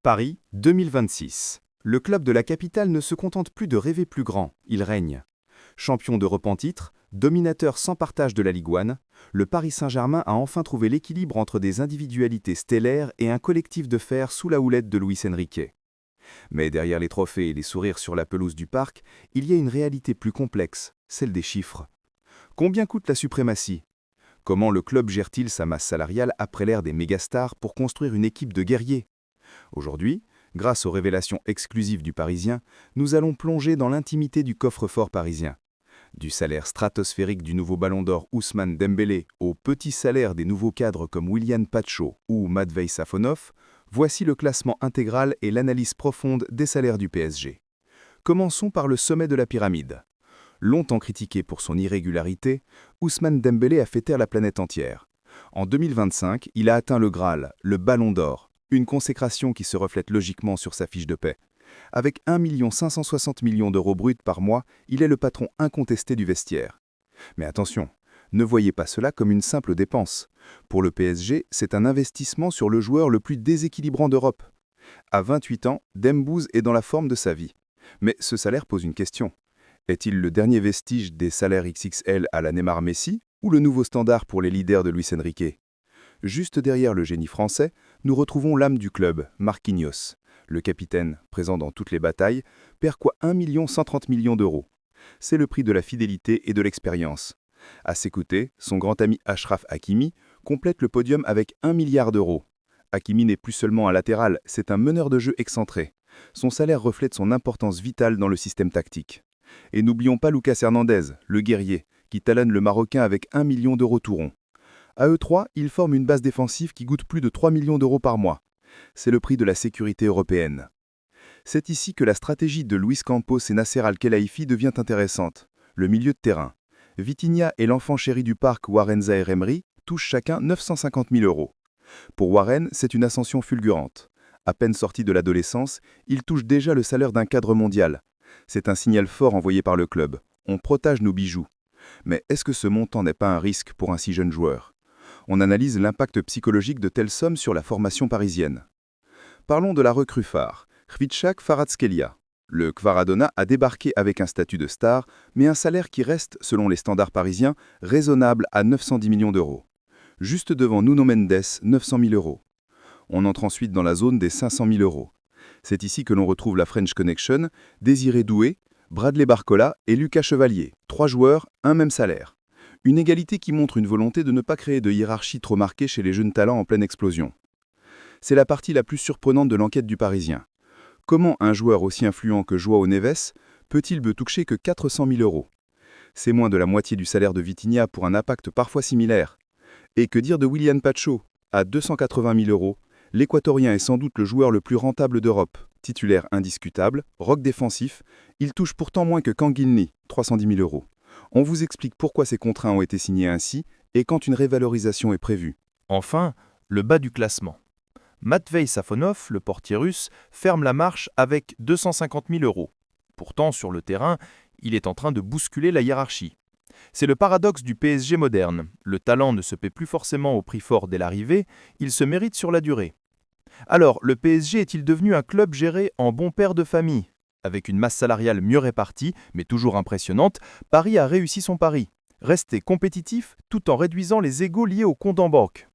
Paris 2026. Le club de la capitale ne se contente plus de rêver plus grand, il règne. Champion d'Europe en titre, dominateur sans partage de la Ligue 1, le Paris Saint-Germain a enfin trouvé l'équilibre entre des individualités stellaires et un collectif de fer sous la houlette de Luis Enrique. Mais derrière les trophées et les sourires sur la pelouse du parc, il y a une réalité plus complexe, celle des chiffres. Combien coûte la suprématie? Comment le club gère-t-il sa masse salariale après l'ère des mégastars pour construire une équipe de guerriers? Aujourd'hui, grâce aux révélations exclusives du Parisien, nous allons plonger dans l'intimité du coffre-fort parisien. Du salaire stratosphérique du nouveau ballon d'or Ousmane Dembélé au petit salaire des nouveaux cadres comme Willian Pacho ou Matvei Safonov, voici le classement intégral et l'analyse profonde des salaires du PSG. Commençons par le sommet de la pyramide. Longtemps critiqué pour son irrégularité, Ousmane Dembélé a fait taire la planète entière. En 2025, il a atteint le Graal, le ballon d'or, une consécration qui se reflète logiquement sur sa fiche de paie. Avec 1 560 000 d'euros bruts par mois, il est le patron incontesté du vestiaire. Mais attention, ne voyez pas cela comme une simple dépense. Pour le PSG, c'est un investissement sur le joueur le plus déséquilibrant d'Europe. À 28 ans, Dembouz est dans la forme de sa vie. Mais ce salaire pose une question. Est-il le dernier vestige des salaires XXL à la Neymar Messi ou le nouveau standard pour les leaders de Luis Enrique? Juste derrière le génie français, nous retrouvons l'âme du club, Marquinhos. Le capitaine, présent dans toutes les batailles, perd quoi 1 130 000 d'euros. C'est le prix de la fidélité et de l'expérience. À ses côtés, son grand ami Achraf Hakimi complète le podium avec 1 milliard d'euros. Hakimi n'est plus seulement un latéral, c'est un meneur de jeu excentré. Son salaire reflète son importance vitale dans le système tactique. Et n'oublions pas Lucas Hernandez, le guerrier, qui talonne le Marocain avec 1 million d'euros tout rond. À eux trois, ils forment une base défensive qui coûte plus de 3 millions d'euros par mois. C'est le prix de la sécurité européenne. C'est ici que la stratégie de Luis Campos et Nasser Al-Khelaifi devient intéressante. Le milieu de terrain. Vitinha et l'enfant chéri du parc Warren Zaïre-Emery touchent chacun 950 000 euros. Pour Warren, c'est une ascension fulgurante. À peine sorti de l'adolescence, il touche déjà le salaire d'un cadre mondial. C'est un signal fort envoyé par le club. On protège nos bijoux. Mais est-ce que ce montant n'est pas un risque pour un si jeune joueur? On analyse l'impact psychologique de telles sommes sur la formation parisienne. Parlons de la recrue phare, Khvichak Kvaratskhelia. Le Kvaradona a débarqué avec un statut de star, mais un salaire qui reste, selon les standards parisiens, raisonnable à 910 millions d'euros. Juste devant Nuno Mendes, 900 000 euros. On entre ensuite dans la zone des 500 000 euros. C'est ici que l'on retrouve la French Connection, Désiré Doué, Bradley Barcola et Lucas Chevalier. 3 joueurs, un même salaire. Une égalité qui montre une volonté de ne pas créer de hiérarchie trop marquée chez les jeunes talents en pleine explosion. C'est la partie la plus surprenante de l'enquête du Parisien. Comment un joueur aussi influent que Joao Neves peut-il ne toucher que 400 000 euros? C'est moins de la moitié du salaire de Vitinha pour un impact parfois similaire. Et que dire de Willian Pacho? À 280 000 euros, l'Équatorien est sans doute le joueur le plus rentable d'Europe. Titulaire indiscutable, roc défensif, il touche pourtant moins que Kanguilny, 310 000 euros. On vous explique pourquoi ces contrats ont été signés ainsi et quand une révalorisation est prévue. Enfin, le bas du classement. Matvei Safonov, le portier russe, ferme la marche avec 250 000 euros. Pourtant, sur le terrain, il est en train de bousculer la hiérarchie. C'est le paradoxe du PSG moderne. Le talent ne se paie plus forcément au prix fort dès l'arrivée, il se mérite sur la durée. Alors, le PSG est-il devenu un club géré en bon père de famille? Avec une masse salariale mieux répartie, mais toujours impressionnante, Paris a réussi son pari. Rester compétitif tout en réduisant les égos liés aux comptes en banque.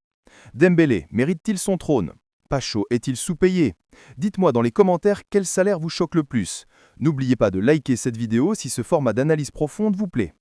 Dembélé mérite-t-il son trône? Pacho est-il sous-payé? Dites-moi dans les commentaires quel salaire vous choque le plus. N'oubliez pas de liker cette vidéo si ce format d'analyse profonde vous plaît.